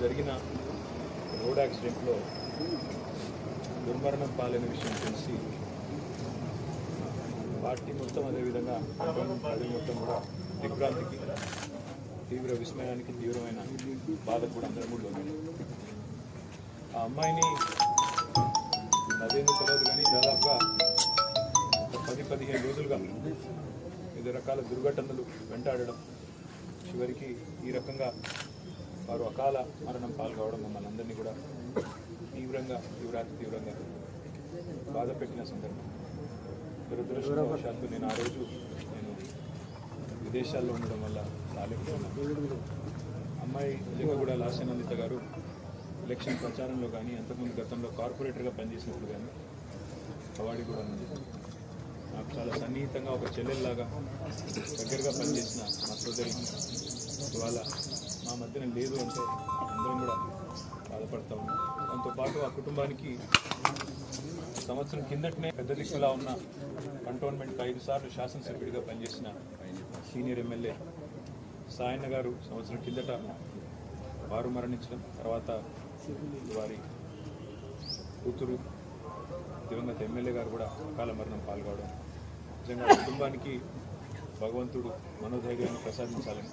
జరిగిన రోడ్ యాక్సిడెంట్లో దుర్మరణం పాలైన విషయం తెలిసి పార్టీ మొత్తం అదేవిధంగా ప్రజలు మొత్తం కూడా దిగ్భ్రాంతికి, తీవ్ర విస్మయానికి, తీవ్రమైన బాధకు కూడా అందరూ కూడా లోనయ్యారు. ఆ అమ్మాయిని అదేందుకు తెలియదు కానీ దాదాపుగా 10-15 రోజులుగా వివిధ రకాల దుర్ఘటనలు వెంటాడడం, చివరికి ఈ రకంగా వారు అకాల మరణం పాల్గొవడం మమ్మల్ని అందరినీ కూడా తీవ్రంగా బాధ పెట్టిన సందర్భం. దురదృష్టవశాత్తు నేను ఆ రోజు విదేశాల్లో ఉండడం వల్ల రాలేకపోతున్నాను. అమ్మాయి నిజంగా కూడా లాస్యనందిత గారు ఎలక్షన్ ప్రచారంలో కానీ అంతకుముందు గతంలో కార్పొరేటర్గా పనిచేసినప్పుడు కానీ అవార్డు కూడా ఉంది. నాకు చాలా సన్నిహితంగా ఒక చెల్లెల్లాగా దగ్గరగా పనిచేసిన మా సోదరి ఇవాళ మా మధ్యన లేదు అంటే అందరం కూడా బాధపడతా ఉన్నాం. దాంతోపాటు ఆ కుటుంబానికి సంవత్సరం కిందటనే పెద్ద దిక్కులా ఉన్న కంటోన్మెంట్ 5 సార్లు శాసనసభ్యుడిగా పనిచేసిన సీనియర్ ఎమ్మెల్యే సాయన్న గారు సంవత్సరం కిందట వారు మరణించడం, తర్వాత వారి కూతురు దివంగత ఎమ్మెల్యే గారు కూడా అకాల మరణం పాల్గొవడం, నిజంగా కుటుంబానికి భగవంతుడు మనోధైర్యాన్ని ప్రసాదించాలని,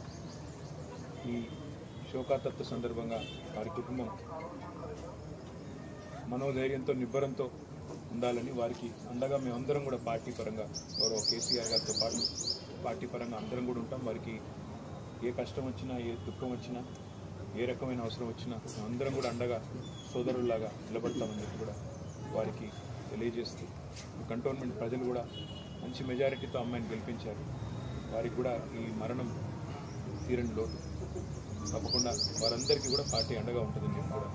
ఈ శోకాతత్వ సందర్భంగా వారి కుటుంబం మనోధైర్యంతో నిబ్బరంతో ఉండాలని వారికి అండగా మేమందరం కూడా పార్టీ పరంగా గౌరవ కేసీఆర్ గారితో పాటు పార్టీ పరంగా అందరం కూడా ఉంటాం. వారికి ఏ కష్టం వచ్చినా, ఏ దుఃఖం వచ్చినా, ఏ రకమైన అవసరం వచ్చినా మేమందరం కూడా అండగా సోదరుల్లాగా నిలబడతామని చెప్పి కూడా వారికి తెలియజేస్తూ, కంటోన్మెంట్ ప్రజలు కూడా మంచి మెజారిటీతో అమ్మాయిని గెలిపించారు. వారికి కూడా ఈ మరణం తీరని లోటు. తప్పకుండా వారందరికీ కూడా పార్టీ అండగా ఉంటుందని చెప్పి కూడా